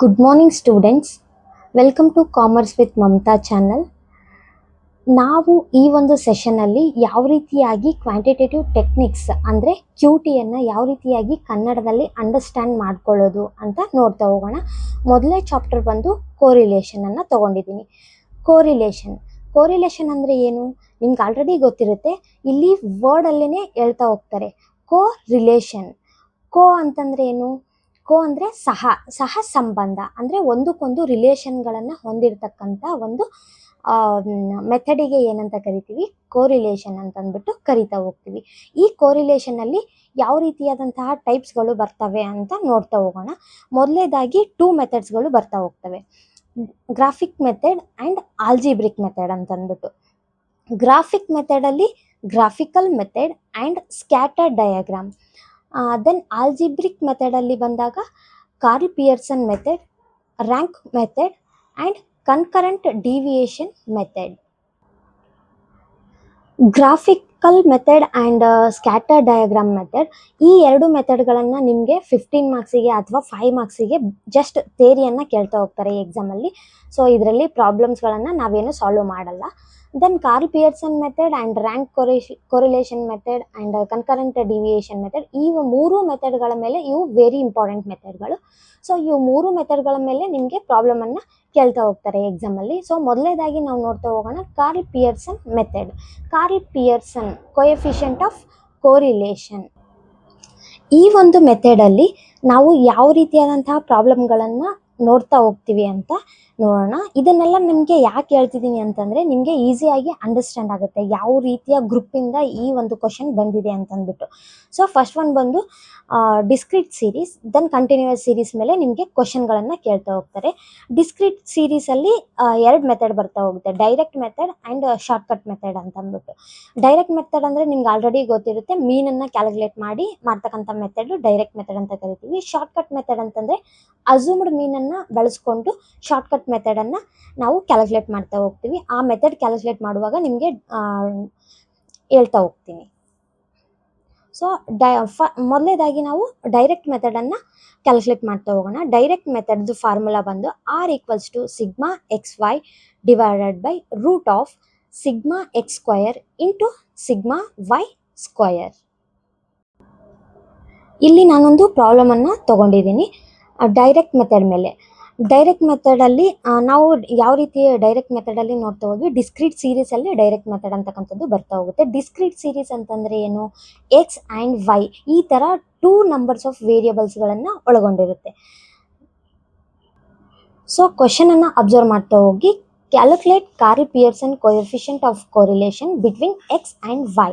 Good morning students. Welcome to Commerce with Mamta channel. ನಾವು ಈ ಒಂದು ಸೆಷನಲ್ಲಿ ಯಾವ ರೀತಿಯಾಗಿ ಕ್ವಾಂಟಿಟೇಟಿವ್ ಟೆಕ್ನಿಕ್ಸ್ ಅಂದರೆ QTಯನ್ನು ಯಾವ ರೀತಿಯಾಗಿ ಕನ್ನಡದಲ್ಲಿ ಅಂಡರ್ಸ್ಟ್ಯಾಂಡ್ ಮಾಡ್ಕೊಳ್ಳೋದು ಅಂತ ನೋಡ್ತಾ ಹೋಗೋಣ. ಮೊದಲನೇ ಚಾಪ್ಟರ್ ಬಂದು ಕೋರಿಲೇಷನನ್ನು ತೊಗೊಂಡಿದ್ದೀನಿ. ಕೋರಿಲೇಷನ್ ಅಂದರೆ ಏನು ನಿಮ್ಗೆ ಆಲ್ರೆಡಿ ಗೊತ್ತಿರುತ್ತೆ. ಇಲ್ಲಿ ವರ್ಡಲ್ಲೇ ಹೇಳ್ತಾ ಹೋಗ್ತಾರೆ. ಕೋರಿಲೇಷನ್. ಅಂತಂದರೆ ಏನು? ಅಂದರೆ ಸಹ ಸಂಬಂಧ, ಅಂದರೆ ಒಂದಕ್ಕೊಂದು ರಿಲೇಷನ್ಗಳನ್ನು ಹೊಂದಿರತಕ್ಕಂಥ ಒಂದು ಮೆಥಡಿಗೆ ಏನಂತ ಕರಿತೀವಿ? ಕೋರಿಲೇಷನ್ ಅಂತಂದ್ಬಿಟ್ಟು ಕರಿತಾ ಹೋಗ್ತೀವಿ. ಈ ಕೋರಿಲೇಷನಲ್ಲಿ ಯಾವ ರೀತಿಯಾದಂತಹ ಟೈಪ್ಸ್ಗಳು ಬರ್ತವೆ ಅಂತ ನೋಡ್ತಾ ಹೋಗೋಣ. ಮೊದಲನೇದಾಗಿ 2 ಮೆಥಡ್ಸ್ಗಳು ಬರ್ತಾ ಹೋಗ್ತವೆ. Graphic method and algebraic method ಅಂತಂದ್ಬಿಟ್ಟು. ಗ್ರಾಫಿಕ್ ಮೆಥಡಲ್ಲಿ graphical method and scatter diagram. Then algebraic ಮೆಥಡಲ್ಲಿ ಬಂದಾಗ Karl Pearson method, rank method and concurrent deviation method. Graphical method and scatter diagram method, ಈ ಎರಡು ಮೆಥಡ್ಗಳನ್ನು ನಿಮಗೆ 15 ಮಾರ್ಕ್ಸಿಗೆ ಅಥವಾ 5 ಮಾರ್ಕ್ಸಿಗೆ ಜಸ್ಟ್ ಥಿಯರಿಯನ್ನು ಕೇಳ್ತಾ ಹೋಗ್ತಾರೆ ಎಕ್ಸಾಮಲ್ಲಿ. ಸೊ ಇದರಲ್ಲಿ ಪ್ರಾಬ್ಲಮ್ಸ್ಗಳನ್ನು ನಾವೇನು ಸಾಲ್ವ್ ಮಾಡಲ್ಲ. Then Karl Pearson method and rank correlation method and concurrent deviation method, ಈ 3 ಮೆಥಡ್ಗಳ ಮೇಲೆ ಇವು ವೆರಿ ಇಂಪಾರ್ಟೆಂಟ್ ಮೆಥಡ್ಗಳು. ಸೊ ಇವು 3 ಮೆಥಡ್ಗಳ ಮೇಲೆ ನಿಮಗೆ ಪ್ರಾಬ್ಲಮನ್ನು ಕೇಳ್ತಾ ಹೋಗ್ತಾರೆ ಎಕ್ಸಾಮಲ್ಲಿ. ಸೊ ಮೊದಲನೇದಾಗಿ ನಾವು ನೋಡ್ತಾ ಹೋಗೋಣ Karl Pearson method. Karl Pearson coefficient of correlation. ಈ ಒಂದು ಮೆಥಡಲ್ಲಿ ನಾವು ಯಾವ ರೀತಿಯಾದಂತಹ ಪ್ರಾಬ್ಲಮ್ಗಳನ್ನು ನೋಡ್ತಾ ಹೋಗ್ತೀವಿ ಅಂತ ನೋಡೋಣ. ಇದನ್ನೆಲ್ಲ ನಿಮಗೆ ಯಾಕೆ ಹೇಳ್ತಿದ್ದೀನಿ ಅಂತಂದರೆ ನಿಮಗೆ ಈಸಿಯಾಗಿ ಅಂಡರ್ಸ್ಟ್ಯಾಂಡ್ ಆಗುತ್ತೆ ಯಾವ ರೀತಿಯ ಗ್ರೂಪಿಂದ ಈ ಒಂದು ಕ್ವಶನ್ ಬಂದಿದೆ ಅಂತಂದ್ಬಿಟ್ಟು. ಸೊ ಫಸ್ಟ್ ಒನ್ ಬಂದು discrete series, then continuous series ಮೇಲೆ ನಿಮಗೆ ಕ್ವಶನ್ಗಳನ್ನು ಕೇಳ್ತಾ ಹೋಗ್ತಾರೆ. ಡಿಸ್ಕ್ರೀಟ್ ಸೀರೀಸಲ್ಲಿ 2 ಮೆಥಡ್ ಬರ್ತಾ ಹೋಗುತ್ತೆ, direct method and shortcut method ಅಂತಂದ್ಬಿಟ್ಟು. ಡೈರೆಕ್ಟ್ ಮೆಥಡ್ ಅಂದರೆ ನಿಮ್ಗೆ ಆಲ್ರೆಡಿ ಗೊತ್ತಿರುತ್ತೆ, ಮೀನನ್ನು ಕ್ಯಾಲ್ಕುಲೇಟ್ ಮಾಡಿ ಮಾಡ್ತಕ್ಕಂಥ ಮೆಥಡ್ ಡೈರೆಕ್ಟ್ ಮೆಥಡ್ ಅಂತ ಕರಿತೀವಿ. ಶಾರ್ಟ್ಕಟ್ ಮೆಥಡ್ ಅಂತಂದರೆ ಅಸ್ಯೂಮ್ಡ್ ಮೀನನ್ನು ಬಳಸ್ಕೊಂಡು ಶಾರ್ಟ್ಕಟ್ ಮೆಥಡನ್ನು ನಾವು ಕ್ಯಾಲ್ಕುಲೇಟ್ ಮಾಡ್ತಾ ಹೋಗ್ತೀವಿ. ಆ ಮೆಥಡ್ ಕ್ಯಾಲ್ಕುಲೇಟ್ ಮಾಡುವಾಗ ನಿಮಗೆ ಹೇಳ್ತಾ ಹೋಗ್ತೀನಿ. ಸೊ ಮೊದಲನೇದಾಗಿ ನಾವು ಡೈರೆಕ್ಟ್ ಮೆಥಡನ್ನು ಕ್ಯಾಲ್ಕುಲೇಟ್ ಮಾಡ್ತಾ ಹೋಗೋಣ. ಡೈರೆಕ್ಟ್ ಮೆಥಡ್ದು ಫಾರ್ಮುಲಾ ಬಂದು R = sigma XY divided by root of sigma X² into sigma Y². ಇಲ್ಲಿ ನಾನೊಂದು ಪ್ರಾಬ್ಲಮನ್ನು ತೊಗೊಂಡಿದ್ದೀನಿ ಡೈರೆಕ್ಟ್ ಮೆಥಡ್ ಮೇಲೆ. ಡೈರೆಕ್ಟ್ ಮೆಥಡಲ್ಲಿ ನಾವು ಯಾವ ರೀತಿ ಡೈರೆಕ್ಟ್ ಮೆಥಡಲ್ಲಿ ನೋಡ್ತಾ ಹೋದ್ವಿ, ಡಿಸ್ಕ್ರೀಟ್ ಸೀರೀಸಲ್ಲಿ ಡೈರೆಕ್ಟ್ ಮೆಥಡ್ ಅಂತಕ್ಕಂಥದ್ದು ಬರ್ತಾ ಹೋಗುತ್ತೆ. ಡಿಸ್ಕ್ರೀಟ್ ಸೀರೀಸ್ ಅಂತಂದರೆ ಏನು? X ಆ್ಯಂಡ್ Y ಈ ಥರ 2 ನಂಬರ್ಸ್ ಆಫ್ ವೇರಿಯಬಲ್ಸ್ಗಳನ್ನು ಒಳಗೊಂಡಿರುತ್ತೆ. ಸೊ ಕ್ವಶನನ್ನು ಅಬ್ಸರ್ವ್ ಮಾಡ್ತಾ ಹೋಗಿ, calculate Karl Pearson coefficient of correlation between X and Y.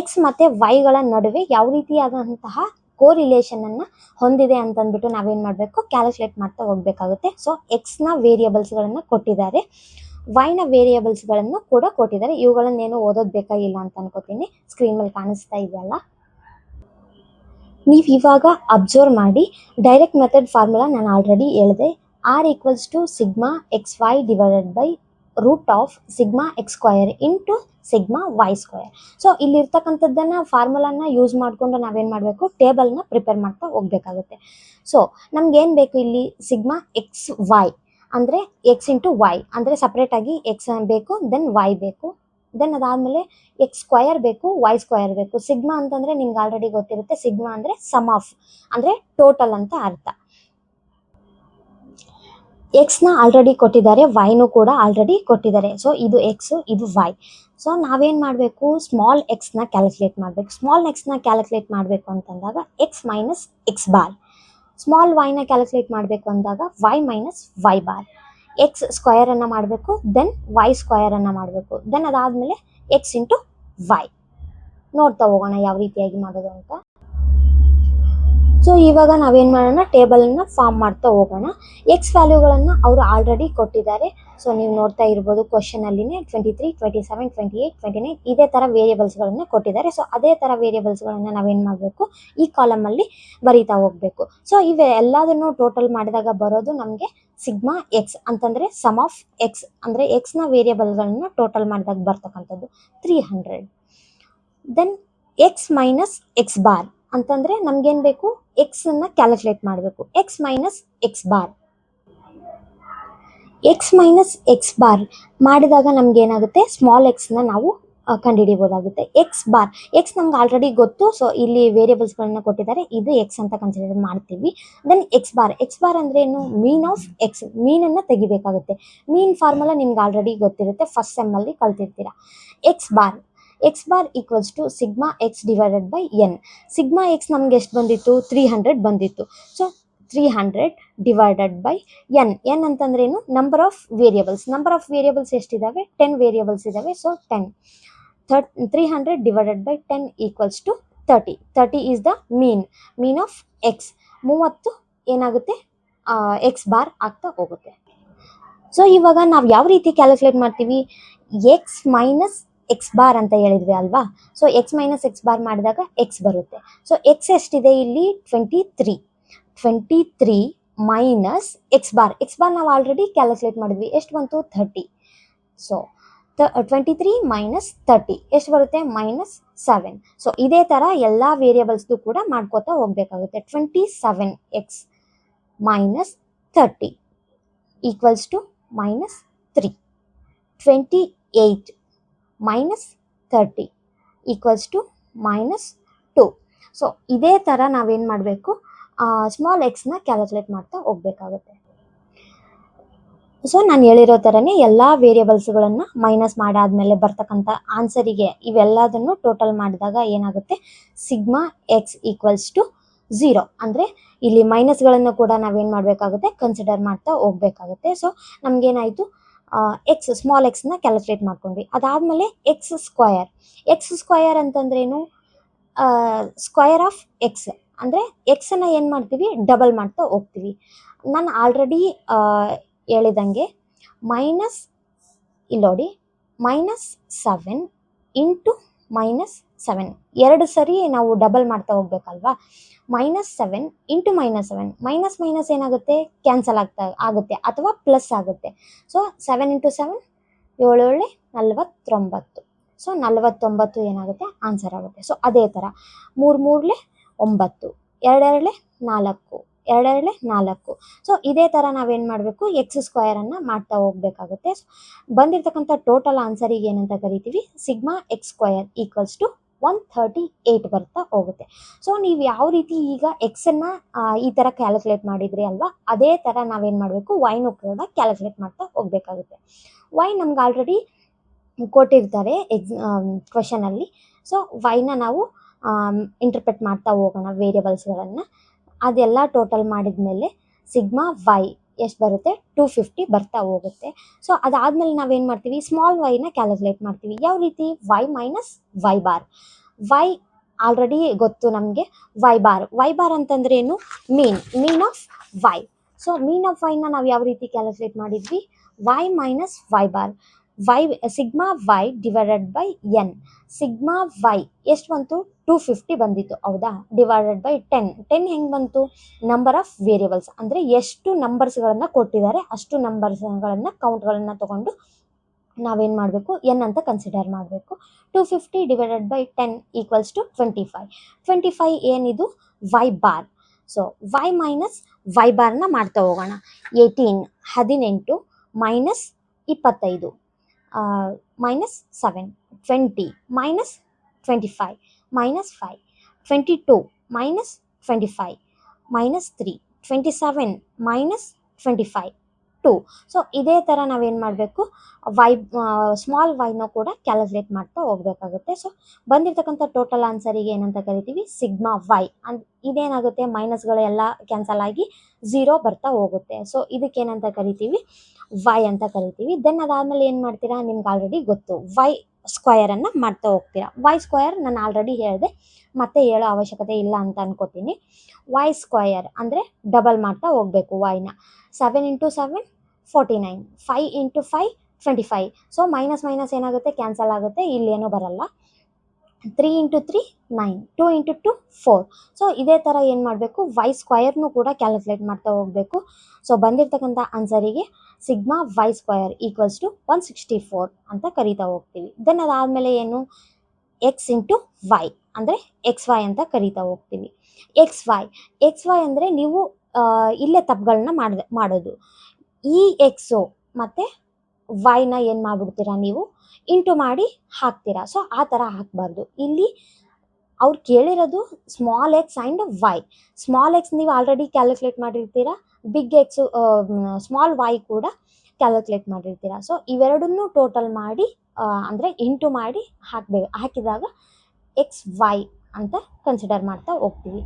X ಮತ್ತು Yಗಳ ನಡುವೆ ಯಾವ ರೀತಿಯಾದಂತಹ ಕೋರಿಲೇಷನನ್ನು ಹೊಂದಿದೆ ಅಂತಂದ್ಬಿಟ್ಟು ನಾವೇನು ಮಾಡಬೇಕು? ಕ್ಯಾಲ್ಕುಲೇಟ್ ಮಾಡ್ತಾ ಹೋಗಬೇಕಾಗುತ್ತೆ. ಸೊ ಎಕ್ಸ್ನ ವೇರಿಯಬಲ್ಸ್ಗಳನ್ನು ಕೊಟ್ಟಿದ್ದಾರೆ, ವೈನ ವೇರಿಯಬಲ್ಸ್ಗಳನ್ನು ಕೂಡ ಕೊಟ್ಟಿದ್ದಾರೆ. ಇವುಗಳನ್ನೇನು ಓದೋದು ಬೇಕಾಗಿಲ್ಲ ಅಂತ ಅನ್ಕೋತೀನಿ. ಸ್ಕ್ರೀನ್ ಮೇಲೆ ಕಾಣಿಸ್ತಾ ಇದೆಯಲ್ಲ, ನೀವು ಇವಾಗ ಅಬ್ಸರ್ವ್ ಮಾಡಿ. ಡೈರೆಕ್ಟ್ ಮೆಥಡ್ ಫಾರ್ಮುಲಾ ನಾನು ಆಲ್ರೆಡಿ ಹೇಳಿದೆ, R = sigma XY divided by root of sigma X² into sigma Y². So ಇಲ್ಲಿರ್ತಕ್ಕಂಥದ್ದನ್ನು ಫಾರ್ಮುಲಾನ ಯೂಸ್ ಮಾಡಿಕೊಂಡು ನಾವೇನು ಮಾಡಬೇಕು? ಟೇಬಲ್ನ ಪ್ರಿಪೇರ್ ಮಾಡ್ತಾ ಹೋಗಬೇಕಾಗುತ್ತೆ. ಸೊ ನಮ್ಗೇನು ಬೇಕು ಇಲ್ಲಿ? ಸಿಗ್ಮಾ XY ಅಂದರೆ X ಇಂಟು Y ಅಂದರೆ ಸಪ್ರೇಟಾಗಿ X ಬೇಕು, ದೆನ್ Y ಬೇಕು, ದೆನ್ ಅದಾದಮೇಲೆ X² ಬೇಕು, Y² ಬೇಕು. ಸಿಗ್ಮಾ ಅಂತಂದರೆ ನಿಮ್ಗೆ ಆಲ್ರೆಡಿ ಗೊತ್ತಿರುತ್ತೆ, ಸಿಗ್ಮಾ ಅಂದರೆ ಸಮ್ ಆಫ್ ಅಂದರೆ ಟೋಟಲ್ ಅಂತ ಅರ್ಥ. ಎಕ್ಸ್ನ ಆಲ್ರೆಡಿ ಕೊಟ್ಟಿದ್ದಾರೆ, ವೈನೂ ಕೂಡ ಆಲ್ರೆಡಿ ಕೊಟ್ಟಿದ್ದಾರೆ. ಸೊ ಇದು X, ಇದು Y. ಸೊ ನಾವೇನು ಮಾಡಬೇಕು? ಸ್ಮಾಲ್ ಎಕ್ಸ್ನ ಕ್ಯಾಲ್ಕುಲೇಟ್ ಮಾಡಬೇಕು. ಸ್ಮಾಲ್ ಎಕ್ಸ್ನ ಕ್ಯಾಲ್ಕುಲೇಟ್ ಮಾಡಬೇಕು ಅಂತಂದಾಗ X minus X bar. Small ವೈನ ಕ್ಯಾಲ್ಕುಲೇಟ್ ಮಾಡಬೇಕು ಅಂದಾಗ Y minus Y bar. X² ಮಾಡಬೇಕು, ದೆನ್ Y² ಮಾಡಬೇಕು, ದೆನ್ ಅದಾದಮೇಲೆ X ಇಂಟು Y. ನೋಡ್ತಾ ಹೋಗೋಣ ಯಾವ ರೀತಿಯಾಗಿ ಮಾಡೋದು ಅಂತ. ಸೊ ಇವಾಗ ನಾವೇನು ಮಾಡೋಣ? ಟೇಬಲನ್ನು ಫಾರ್ಮ್ ಮಾಡ್ತಾ ಹೋಗೋಣ. X ವ್ಯಾಲ್ಯೂಗಳನ್ನು ಅವರು ಆಲ್ರೆಡಿ ಕೊಟ್ಟಿದ್ದಾರೆ. ಸೊ ನೀವು ನೋಡ್ತಾ ಇರ್ಬೋದು ಕ್ವಶನಲ್ಲಿನೇ 23, 27, 28, 29 ಇದೇ ಥರ ವೇರಿಯಬಲ್ಸ್ಗಳನ್ನು ಕೊಟ್ಟಿದ್ದಾರೆ. ಸೊ ಅದೇ ಥರ ವೇರಿಯಬಲ್ಸ್ಗಳನ್ನು ನಾವೇನು ಮಾಡಬೇಕು? ಈ ಕಾಲಮಲ್ಲಿ ಬರೀತಾ ಹೋಗಬೇಕು. ಸೊ ಇವೆಲ್ಲದನ್ನು ಟೋಟಲ್ ಮಾಡಿದಾಗ ಬರೋದು ನಮಗೆ ಸಿಗ್ಮಾ X ಅಂತಂದರೆ ಸಮ್ ಆಫ್ X ಅಂದರೆ ಎಕ್ಸ್ನ ವೇರಿಯಬಲ್ಗಳನ್ನು ಟೋಟಲ್ ಮಾಡಿದಾಗ ಬರ್ತಕ್ಕಂಥದ್ದು 300. Then X minus X bar ಅಂತಂದರೆ ನಮಗೇನು ಬೇಕು? ಎಕ್ಸನ್ನು ಕ್ಯಾಲ್ಕುಲೇಟ್ ಮಾಡಬೇಕು. X minus X bar X minus X bar ಮಾಡಿದಾಗ ನಮ್ಗೆ ಏನಾಗುತ್ತೆ, ಸ್ಮಾಲ್ ಎಕ್ಸ್ನ ನಾವು ಕಂಡುಹಿಡಿಯಬಹುದಾಗುತ್ತೆ. ಎಕ್ಸ್ ಬಾರ್, ಎಕ್ಸ್ ನಮ್ಗೆ ಆಲ್ರೆಡಿ ಗೊತ್ತು, ಸೊ ಇಲ್ಲಿ ವೇರಿಯೇಬಲ್ಸ್ಗಳನ್ನ ಕೊಟ್ಟಿದ್ದಾರೆ, ಇದು ಎಕ್ಸ್ ಅಂತ ಕನ್ಸಿಡರ್ ಮಾಡ್ತೀವಿ. Then X bar, X bar ಅಂದ್ರೆ ಏನು, ಮೀನ್ ಆಫ್ ಎಕ್ಸ್, ಮೀನನ್ನು ತೆಗಿಬೇಕಾಗುತ್ತೆ. ಮೀನ್ ಫಾರ್ಮುಲಾ ನಿಮ್ಗೆ ಆಲ್ರೆಡಿ ಗೊತ್ತಿರುತ್ತೆ, ಫಸ್ಟ್ ಸೆಮ್ಮಲ್ಲಿ ಕಲ್ತಿರ್ತೀರಾ. X bar, X bar equals to sigma x divided by n. Sigma x ನಮ್ಗೆ ಎಷ್ಟು ಬಂದಿತ್ತು, 300 ಬಂದಿತ್ತು. So 300 divided by n. N ಅಂತಂದ್ರೇನು, number of variables. Number of variables ಎಷ್ಟಿದ್ದಾವೆ, 10 ವೇರಿಯೇಬಲ್ಸ್ ಇದ್ದಾವೆ. So 10. 300 divided by 10 equals to 30. 30 is the mean of x. 30 ಏನಾಗುತ್ತೆ, X bar ಆಗ್ತಾ ಹೋಗುತ್ತೆ. ಸೊ ಇವಾಗ ನಾವು ಯಾವ ರೀತಿ ಕ್ಯಾಲ್ಕುಲೇಟ್ ಮಾಡ್ತೀವಿ, ಎಕ್ಸ್ ಮೈನಸ್ ಎಕ್ಸ್ ಬಾರ್ ಅಂತ ಹೇಳಿದ್ವಿ ಅಲ್ವಾ. So X minus X bar ಮಾಡಿದಾಗ ಎಕ್ಸ್ ಬರುತ್ತೆ. ಸೊ ಎಕ್ಸ್ ಎಷ್ಟಿದೆ ಇಲ್ಲಿ, 23. 23 minus X bar, X bar ನಾವು ಆಲ್ರೆಡಿ ಕ್ಯಾಲ್ಕುಲೇಟ್ ಮಾಡಿದ್ವಿ, ಎಷ್ಟು ಬಂತು, 30. ಸೊ 23 ಮೈನಸ್ 30 ಎಷ್ಟು ಬರುತ್ತೆ, -7. ಸೊ ಇದೇ ಥರ ಎಲ್ಲ ವೇರಿಯೇಬಲ್ಸ್ದು ಕೂಡ ಮಾಡ್ಕೋತಾ ಹೋಗ್ಬೇಕಾಗುತ್ತೆ. 27x minus 30 equals to -3. 28 minus 30 equals to -2. So ಇದೇ ಥರ ನಾವೇನು ಮಾಡಬೇಕು, ಸ್ಮಾಲ್ ಎಕ್ಸ್ನ ಕ್ಯಾಲ್ಕುಲೇಟ್ ಮಾಡ್ತಾ ಹೋಗ್ಬೇಕಾಗುತ್ತೆ. ಸೊ ನಾನು ಹೇಳಿರೋ ಥರನೇ ಎಲ್ಲ ವೇರಿಯೇಬಲ್ಸ್ಗಳನ್ನು ಮೈನಸ್ ಮಾಡಾದ್ಮೇಲೆ ಬರ್ತಕ್ಕಂಥ ಆನ್ಸರಿಗೆ ಇವೆಲ್ಲದನ್ನು ಟೋಟಲ್ ಮಾಡಿದಾಗ ಏನಾಗುತ್ತೆ, ಸಿಗ್ಮಾ ಎಕ್ಸ್ ಈಕ್ವಲ್ಸ್ ಟು 0. ಅಂದರೆ ಇಲ್ಲಿ ಮೈನಸ್ಗಳನ್ನು ಕೂಡ ನಾವೇನು ಮಾಡಬೇಕಾಗುತ್ತೆ, ಕನ್ಸಿಡರ್ ಮಾಡ್ತಾ ಹೋಗ್ಬೇಕಾಗುತ್ತೆ. ಸೊ ನಮಗೇನಾಯಿತು, ಎಕ್ಸ್ ಸ್ಮಾಲ್ ಎಕ್ಸ್ನ ಕ್ಯಾಲ್ಕುಲೇಟ್ ಮಾಡ್ಕೊಂಡ್ವಿ. ಅದಾದಮೇಲೆ ಎಕ್ಸ್ ಸ್ಕ್ವಯರ್ ಅಂತಂದ್ರೇನು, ಸ್ಕ್ವಯರ್ ಆಫ್ ಎಕ್ಸ್ ಅಂದರೆ ಎಕ್ಸನ್ನು ಏನು ಮಾಡ್ತೀವಿ, ಡಬಲ್ ಮಾಡ್ತಾ ಹೋಗ್ತೀವಿ. ನಾನು ಆಲ್ರೆಡಿ ಹೇಳಿದಂಗೆ ಇಲ್ಲಿ ನೋಡಿ, -7 ಇಂಟು -7 ಎರಡು ಸರಿ ನಾವು ಡಬಲ್ ಮಾಡ್ತಾ ಹೋಗ್ಬೇಕಲ್ವಾ. -7 ಇಂಟು -7, ಮೈನಸ್ ಏನಾಗುತ್ತೆ, ಕ್ಯಾನ್ಸಲ್ ಆಗುತ್ತೆ ಅಥವಾ ಪ್ಲಸ್ ಆಗುತ್ತೆ. So 7 into 7 7 49. ಸೊ 49 ಏನಾಗುತ್ತೆ, ಆನ್ಸರ್ ಆಗುತ್ತೆ. ಸೊ ಅದೇ ಥರ 3 3 9, 2 4, 2 4. ಸೊ ಇದೇ ಥರ ನಾವೇನು ಮಾಡಬೇಕು, ಎಕ್ಸ್ ಸ್ಕ್ವಯರನ್ನು ಮಾಡ್ತಾ ಹೋಗ್ಬೇಕಾಗುತ್ತೆ. ಬಂದಿರತಕ್ಕಂಥ ಟೋಟಲ್ ಆನ್ಸರಿಗೆ ಏನಂತ ಕರಿತೀವಿ, sigma X square equals to 138 ಬರ್ತಾ ಹೋಗುತ್ತೆ. ಸೊ ನೀವು ಯಾವ ರೀತಿ ಈಗ ಎಕ್ಸನ್ನು ಈ ಥರ ಕ್ಯಾಲ್ಕುಲೇಟ್ ಮಾಡಿದ್ರಿ ಅಲ್ವಾ, ಅದೇ ಥರ ನಾವೇನು ಮಾಡಬೇಕು, ವೈನು ಕೂಡ ಕ್ಯಾಲ್ಕುಲೇಟ್ ಮಾಡ್ತಾ ಹೋಗಬೇಕಾಗುತ್ತೆ. ವೈ ನಮ್ಗೆ ಆಲ್ರೆಡಿ ಕೊಟ್ಟಿರ್ತಾರೆ ಕ್ವೆಶನಲ್ಲಿ. ಸೊ ವೈನ ನಾವು ಇಂಟರ್ಪ್ರೆಟ್ ಮಾಡ್ತಾ ಹೋಗೋಣ ವೇರಿಯೇಬಲ್ಸ್ಗಳನ್ನು. ಅದೆಲ್ಲ ಟೋಟಲ್ ಮಾಡಿದ ಮೇಲೆ ಸಿಗ್ಮಾ ವೈ ಎಷ್ಟು ಬರುತ್ತೆ, 250 ಬರ್ತಾ ಹೋಗುತ್ತೆ. ಸೊ ಅದಾದಮೇಲೆ ನಾವೇನು ಮಾಡ್ತೀವಿ, ಸ್ಮಾಲ್ ವೈನ ಕ್ಯಾಲ್ಕುಲೇಟ್ ಮಾಡ್ತೀವಿ. ಯಾವ ರೀತಿ, y minus y bar. Y already ಗೊತ್ತು ನಮಗೆ, ವೈ ಬಾರ್ ಅಂತಂದ್ರೆ ಏನು, mean of y. So mean of ವೈನ ನಾವು ಯಾವ ರೀತಿ ಕ್ಯಾಲ್ಕುಲೇಟ್ ಮಾಡಿದ್ವಿ, y minus y bar. Sigma y divided by n. Sigma y ಎಷ್ಟು ಬಂತು, 250 ಬಂದಿತ್ತು ಹೌದಾ, ಡಿವೈಡೆಡ್ ಬೈ 10 ಹೆಂಗೆ ಬಂತು, ನಂಬರ್ ಆಫ್ ವೇರಿಯೇಬಲ್ಸ್ ಅಂದರೆ ಎಷ್ಟು ನಂಬರ್ಸ್ಗಳನ್ನು ಕೊಟ್ಟಿದ್ದಾರೆ ಅಷ್ಟು ನಂಬರ್ಸ್ಗಳನ್ನು ಕೌಂಟ್ಗಳನ್ನು ತೊಗೊಂಡು ನಾವೇನು ಮಾಡಬೇಕು, ಎನ್ ಅಂತ ಕನ್ಸಿಡರ್ ಮಾಡಬೇಕು. 250 ಡಿವೈಡೆಡ್ ಬೈ 10 ಈಕ್ವಲ್ಸ್ ಟು 25. 25 ಏನಿದು, Y bar. So Y minus Y ಬಾರ್ನ ಮಾಡ್ತಾ ಹೋಗೋಣ. 18 minus 25 -7, 20 minus 25 -5, 22 minus 25 -3, 27 minus 25 2. So ಇದೇ ಥರ ನಾವೇನು ಮಾಡಬೇಕು, ಸ್ಮಾಲ್ ವೈನ ಕೂಡ ಕ್ಯಾಲ್ಕುಲೇಟ್ ಮಾಡ್ತಾ ಹೋಗಬೇಕಾಗುತ್ತೆ. ಸೊ ಬಂದಿರತಕ್ಕಂಥ ಟೋಟಲ್ ಆನ್ಸರಿಗೆ ಏನಂತ ಕರಿತೀವಿ, ಸಿಗ್ಮಾ ವೈ. ಇದೇನಾಗುತ್ತೆ, ಮೈನಸ್ಗಳೆಲ್ಲ ಕ್ಯಾನ್ಸಲ್ ಆಗಿ 0 ಬರ್ತಾ ಹೋಗುತ್ತೆ. ಸೊ ಇದಕ್ಕೇನಂತ ಕರಿತೀವಿ, ವೈ ಅಂತ ಕರಿತೀವಿ. ದೆನ್ ಅದಾದಮೇಲೆ ಏನು ಮಾಡ್ತೀರಾ, ನಿಮ್ಗೆ ಆಲ್ರೆಡಿ ಗೊತ್ತು, ವೈ ಸ್ಕ್ವಯರನ್ನು ಮಾಡ್ತಾ ಹೋಗ್ತೀರಾ. ವೈ ಸ್ಕ್ವಯರ್ ನಾನು ಆಲ್ರೆಡಿ ಹೇಳಿದೆ, ಮತ್ತೆ ಹೇಳೋ ಅವಶ್ಯಕತೆ ಇಲ್ಲ ಅಂತ ಅನ್ಕೋತೀನಿ. ವೈ ಸ್ಕ್ವಯರ್ ಅಂದರೆ ಡಬಲ್ ಮಾಡ್ತಾ ಹೋಗಬೇಕು ವೈನ. 7 ಇಂಟು 7 49, 5 ಇಂಟು 5 25. ಸೊ ಮೈನಸ್ ಏನಾಗುತ್ತೆ, ಕ್ಯಾನ್ಸಲ್ ಆಗುತ್ತೆ, ಇಲ್ಲೇನೂ ಬರಲ್ಲ. 3 ಇಂಟು 3 9, 2 ಇಂಟು 2 4. ಸೊ ಇದೇ ಥರ ಏನು ಮಾಡಬೇಕು, ವೈ ಸ್ಕ್ವಯರ್ನು ಕೂಡ ಕ್ಯಾಲ್ಕುಲೇಟ್ ಮಾಡ್ತಾ ಹೋಗಬೇಕು. ಸೊ ಬಂದಿರತಕ್ಕಂಥ ಆನ್ಸರಿಗೆ sigma Y square equals to 164 ಅಂತ ಕರಿತಾ ಹೋಗ್ತೀವಿ. ದೆನ್ ಅದಾದಮೇಲೆ ಏನು, ಎಕ್ಸ್ ಇಂಟು ವೈ ಅಂದರೆ ಎಕ್ಸ್ ವೈ ಅಂತ ಕರಿತಾ ಹೋಗ್ತೀವಿ. ಎಕ್ಸ್ ವೈ ಅಂದರೆ ನೀವು ಇಲ್ಲೇ ತಪ್ಪುಗಳನ್ನ ಮಾಡೋದು. ಈ ಎಕ್ಸು ಮತ್ತು ವೈನ ಏನು ಮಾಡಿಬಿಡ್ತೀರಾ ನೀವು ಇಂಟು ಮಾಡಿ ಹಾಕ್ತೀರಾ. ಸೊ ಆ ಥರ ಹಾಕಬಾರ್ದು. ಇಲ್ಲಿ ಅವ್ರು ಕೇಳಿರೋದು small x and y. Small x ನೀವು ಆಲ್ರೆಡಿ ಕ್ಯಾಲ್ಕುಲೇಟ್ ಮಾಡಿರ್ತೀರಾ, ಬಿಗ್ ಎಕ್ಸು ಸ್ಮಾಲ್ ವೈ ಕೂಡ ಕ್ಯಾಲ್ಕುಲೇಟ್ ಮಾಡಿರ್ತೀರಾ. ಸೊ ಇವೆರಡನ್ನೂ ಟೋಟಲ್ ಮಾಡಿ ಅಂದರೆ ಇಂಟು ಮಾಡಿ ಹಾಕಿದಾಗ ಎಕ್ಸ್ ವೈ ಅಂತ ಕನ್ಸಿಡರ್ ಮಾಡ್ತಾ ಹೋಗ್ತೀವಿ.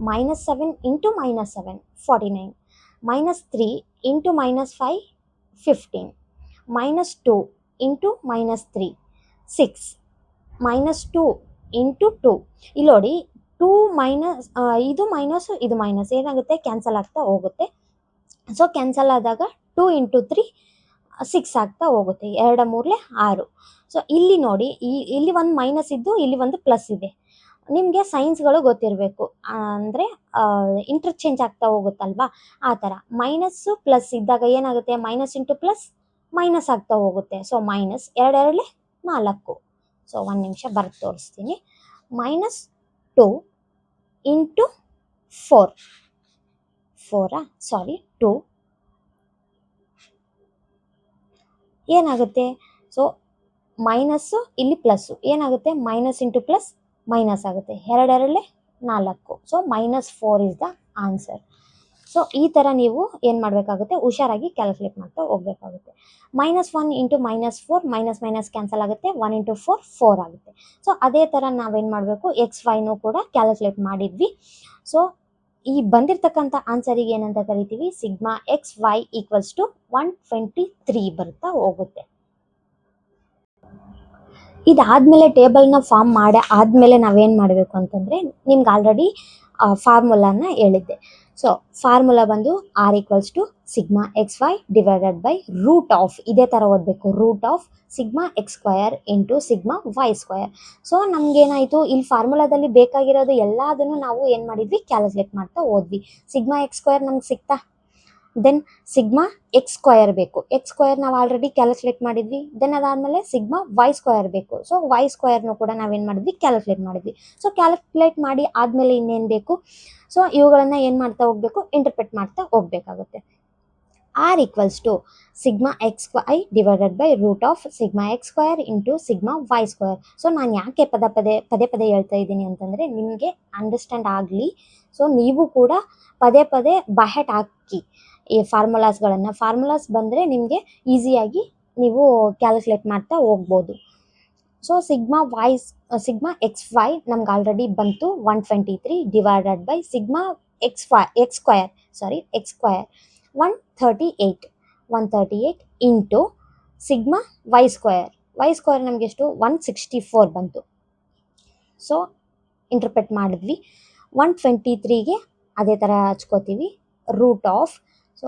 -7 ಇಂಟು -7 49, -3 ಇಂಟು -5 15, -2 ಇಂಟು -3 6, -2 ಇಂಟು 2. ಇಲ್ಲಿ ನೋಡಿ 2 ಮೈನಸ್ ಇದು ಮೈನಸ್ ಇದು ಮೈನಸ್ ಏನಾಗುತ್ತೆ, ಕ್ಯಾನ್ಸಲ್ ಆಗ್ತಾ ಹೋಗುತ್ತೆ. ಸೊ ಕ್ಯಾನ್ಸಲ್ ಆದಾಗ 2 ಇಂಟು 3 6 ಆಗ್ತಾ ಹೋಗುತ್ತೆ. 2 3 6. ಸೊ ಇಲ್ಲಿ ನೋಡಿ ಇಲ್ಲಿ ಒಂದು ಮೈನಸ್ ಇದ್ದು ಇಲ್ಲಿ ಒಂದು ಪ್ಲಸ್ ಇದೆ. ನಿಮಗೆ ಸೈನ್ಸ್ಗಳು ಗೊತ್ತಿರಬೇಕು, ಅಂದರೆ ಇಂಟರ್ಚೇಂಜ್ ಆಗ್ತಾ ಹೋಗುತ್ತಲ್ವಾ ಆ ಥರ. ಮೈನಸ್ಸು ಪ್ಲಸ್ ಇದ್ದಾಗ ಏನಾಗುತ್ತೆ, ಮೈನಸ್ ಇಂಟು ಪ್ಲಸ್ ಮೈನಸ್ ಆಗ್ತಾ ಹೋಗುತ್ತೆ. So minus 2 4. ಸೊ ಒಂದು ನಿಮಿಷ ಬರೆದು ತೋರಿಸ್ತೀನಿ. -2 ಇಂಟು 2 ಏನಾಗುತ್ತೆ, ಸೊ ಮೈನಸ್ಸು ಇಲ್ಲಿ ಪ್ಲಸ್ಸು ಏನಾಗುತ್ತೆ, ಮೈನಸ್ ಇಂಟು ಪ್ಲಸ್ ಮೈನಸ್ ಆಗುತ್ತೆ. 2 4. So -4 is the answer. So ಈ ಥರ ನೀವು ಏನು ಮಾಡಬೇಕಾಗುತ್ತೆ, ಹುಷಾರಾಗಿ ಕ್ಯಾಲ್ಕುಲೇಟ್ ಮಾಡ್ತಾ ಹೋಗಬೇಕಾಗುತ್ತೆ. -1 ಇಂಟು -4 ಮೈನಸ್ ಮೈನಸ್ ಕ್ಯಾನ್ಸಲ್ ಆಗುತ್ತೆ. 1 ಇಂಟು 4 4 ಆಗುತ್ತೆ. ಸೊ ಅದೇ ಥರ ನಾವೇನು ಮಾಡಬೇಕು, ಎಕ್ಸ್ ವೈನೂ ಕೂಡ ಕ್ಯಾಲ್ಕುಲೇಟ್ ಮಾಡಿದ್ವಿ. ಸೊ ಈ ಬಂದಿರತಕ್ಕಂಥ ಆನ್ಸರಿಗೆ ಏನಂತ ಕರಿತೀವಿ, sigma X Y equals to 123 ಬರ್ತಾ ಹೋಗುತ್ತೆ. ಇದಾದಮೇಲೆ ಟೇಬಲ್ನ ಫಾರ್ಮ್ ಮಾಡಿ ಆದಮೇಲೆ ನಾವೇನು ಮಾಡಬೇಕು ಅಂತಂದರೆ, ನಿಮ್ಗೆ ಆಲ್ರೆಡಿ ಫಾರ್ಮುಲಾನ ಹೇಳಿದ್ದೆ. ಸೊ ಫಾರ್ಮುಲಾ ಬಂದು r equals to sigma X Y divided by root of, ಇದೇ ಥರ ಓದಬೇಕು, root of sigma X square into sigma Y square. So ನಮಗೇನಾಯಿತು, ಇಲ್ಲಿ ಫಾರ್ಮುಲಾದಲ್ಲಿ ಬೇಕಾಗಿರೋದು ಎಲ್ಲದನ್ನು ನಾವು ಏನು ಮಾಡಿದ್ವಿ, ಕ್ಯಾಲ್ಕುಲೇಟ್ ಮಾಡ್ತಾ ಹೋದ್ವಿ. ಸಿಗ್ಮಾ ಎಕ್ಸ್ ಸ್ಕ್ವಯರ್ ನಮ್ಗೆ ಸಿಗ್ತಾ, ದೆನ್ ಸಿಗ್ಮಾ ಎಕ್ಸ್ ಸ್ಕ್ವಯರ್ ಬೇಕು. ಎಕ್ಸ್ ಸ್ಕ್ವಯರ್ ನಾವು ಆಲ್ರೆಡಿ ಕ್ಯಾಲ್ಕುಲೇಟ್ ಮಾಡಿದ್ವಿ. ದೆನ್ ಅದಾದಮೇಲೆ ಸಿಗ್ಮಾ ವೈ ಸ್ಕ್ವಯರ್ ಬೇಕು. ಸೊ ವೈ ಸ್ಕ್ವಯರ್ನು ಕೂಡ ನಾವೇನು ಮಾಡಿದ್ವಿ, ಕ್ಯಾಲ್ಕುಲೇಟ್ ಮಾಡಿದ್ವಿ. ಸೊ ಕ್ಯಾಲ್ಕುಲೇಟ್ ಮಾಡಿ ಆದಮೇಲೆ ಇನ್ನೇನು ಬೇಕು, ಸೊ ಇವುಗಳನ್ನು ಏನು ಮಾಡ್ತಾ ಹೋಗಬೇಕು, ಇಂಟರ್ಪ್ರೆಟ್ ಮಾಡ್ತಾ ಹೋಗಬೇಕಾಗುತ್ತೆ. R equals to sigma X Y divided by root of sigma X square into sigma Y square. So ನಾನು ಯಾಕೆ ಪದೇ ಪದೇ ಹೇಳ್ತಾ ಇದ್ದೀನಿ ಅಂತಂದರೆ, ನಿಮಗೆ ಅಂಡರ್ಸ್ಟ್ಯಾಂಡ್ ಆಗಲಿ. ಸೊ ನೀವು ಕೂಡ ಪದೇ ಬೈ ಹಾರ್ಟ್ ಹಾಕಿ ಈ ಫಾರ್ಮುಲಾಸ್ ಬಂದರೆ ನಿಮಗೆ ಈಸಿಯಾಗಿ ನೀವು ಕ್ಯಾಲ್ಕುಲೇಟ್ ಮಾಡ್ತಾ ಹೋಗ್ಬೋದು. ಸೊ ಸಿಗ್ಮಾ ಎಕ್ಸ್ ವೈ ನಮ್ಗೆ ಆಲ್ರೆಡಿ ಬಂತು 123 divided by sigma X square 138 into sigma Y square ನಮಗೆ ಎಷ್ಟು 164 ಬಂತು. ಸೊ ಇಂಟರ್ಪ್ರೆಟ್ ಮಾಡಿದ್ವಿ. 123ಗೆ ಅದೇ ಥರ ಹಚ್ಕೋತೀವಿ, ರೂಟ್ ಆಫ್. ಸೊ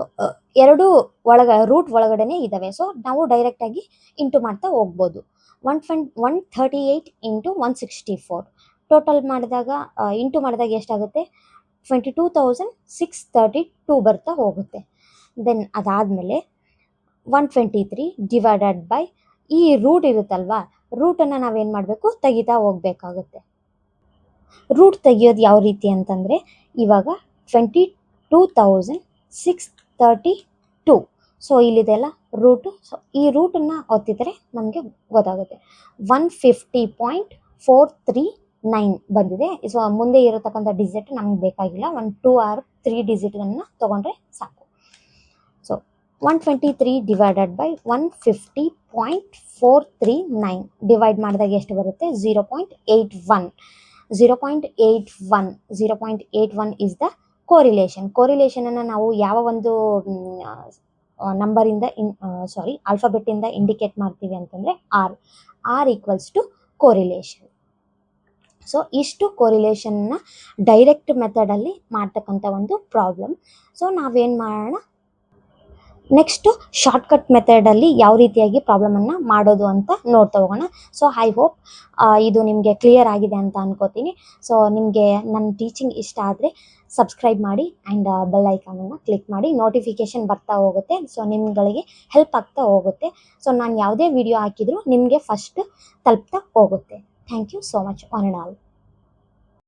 ರೂಟ್ ಒಳಗಡೆ ಇದ್ದಾವೆ. ಸೊ ನಾವು ಡೈರೆಕ್ಟಾಗಿ ಇಂಟು ಮಾಡ್ತಾ ಹೋಗ್ಬೋದು. 138 ಇಂಟು 164 ಟೋಟಲ್ ಮಾಡಿದಾಗ ಇಂಟು ಮಾಡಿದಾಗ ಎಷ್ಟಾಗುತ್ತೆ, 22,632 ಬರ್ತಾ ಹೋಗುತ್ತೆ. ದೆನ್ ಅದಾದಮೇಲೆ 123 ಡಿವೈಡೆಡ್ ಬೈ ಈ ರೂಟ್ ಇರುತ್ತಲ್ವಾ, ರೂಟನ್ನು ನಾವೇನು ಮಾಡಬೇಕು, ತೆಗಿತಾ ಹೋಗಬೇಕಾಗುತ್ತೆ. ರೂಟ್ ತೆಗಿಯೋದು ಯಾವ ರೀತಿ ಅಂತಂದರೆ, ಇವಾಗ 22,632. So ಇಲ್ಲಿದೆಲ್ಲ route. ಸೊ ಈ ರೂಟನ್ನು ಒತ್ತಿದರೆ ನಮಗೆ ಗೊತ್ತಾಗುತ್ತೆ 150.439 ಬಂದಿದೆ. ಸೊ ಮುಂದೆ ಇರತಕ್ಕಂಥ ಡಿಜಿಟ್ ನಮ್ಗೆ ಬೇಕಾಗಿಲ್ಲ, 1 2 or 3 ಡಿಜಿಟನ್ನು ತೊಗೊಂಡ್ರೆ ಸಾಕು. ಸೊ 123 ಡಿವೈಡೆಡ್ ಬೈ 150.439 ಡಿವೈಡ್ ಮಾಡಿದಾಗ ಎಷ್ಟು ಬರುತ್ತೆ, 0.81. 0.81 ಇಸ್ ದ ಕೋರಿಲೇಷನನ್ನು ನಾವು ಯಾವ ಒಂದು ನಂಬರಿಂದ ಆಲ್ಫಾಬೆಟ್ಟಿಂದ ಇಂಡಿಕೇಟ್ ಮಾಡ್ತೀವಿ ಅಂತಂದರೆ R equals to correlation. So ಇಷ್ಟು ಕೋರಿಲೇಷನ್ನ ಡೈರೆಕ್ಟ್ ಮೆಥಡಲ್ಲಿ ಮಾಡ್ತಕ್ಕಂಥ ಒಂದು ಪ್ರಾಬ್ಲಮ್. ಸೊ ನಾವೇನು ಮಾಡೋಣ, ನೆಕ್ಸ್ಟು ಶಾರ್ಟ್ಕಟ್ ಮೆಥಡಲ್ಲಿ ಯಾವ ರೀತಿಯಾಗಿ ಪ್ರಾಬ್ಲಮನ್ನು ಮಾಡೋದು ಅಂತ ನೋಡ್ತಾ ಹೋಗೋಣ. ಸೊ ಐ ಹೋಪ್ ಇದು ನಿಮಗೆ ಕ್ಲಿಯರ್ ಆಗಿದೆ ಅಂತ ಅನ್ಕೋತೀನಿ. ಸೊ ನಿಮಗೆ ನನ್ನ ಟೀಚಿಂಗ್ ಇಷ್ಟ ಆದರೆ ಸಬ್ಸ್ಕ್ರೈಬ್ ಮಾಡಿ ಆ್ಯಂಡ್ ಬೆಲ್ ಐಕಾನನ್ನು ಕ್ಲಿಕ್ ಮಾಡಿ, ನೋಟಿಫಿಕೇಷನ್ ಬರ್ತಾ ಹೋಗುತ್ತೆ. ಸೊ ನಿಮ್ಗಳಿಗೆ ಹೆಲ್ಪ್ ಆಗ್ತಾ ಹೋಗುತ್ತೆ. ಸೊ ನಾನು ಯಾವುದೇ ವಿಡಿಯೋ ಹಾಕಿದರೂ ನಿಮಗೆ ಫಸ್ಟ್ ತಲುಪ್ತಾ ಹೋಗುತ್ತೆ. Thank you so much one and all.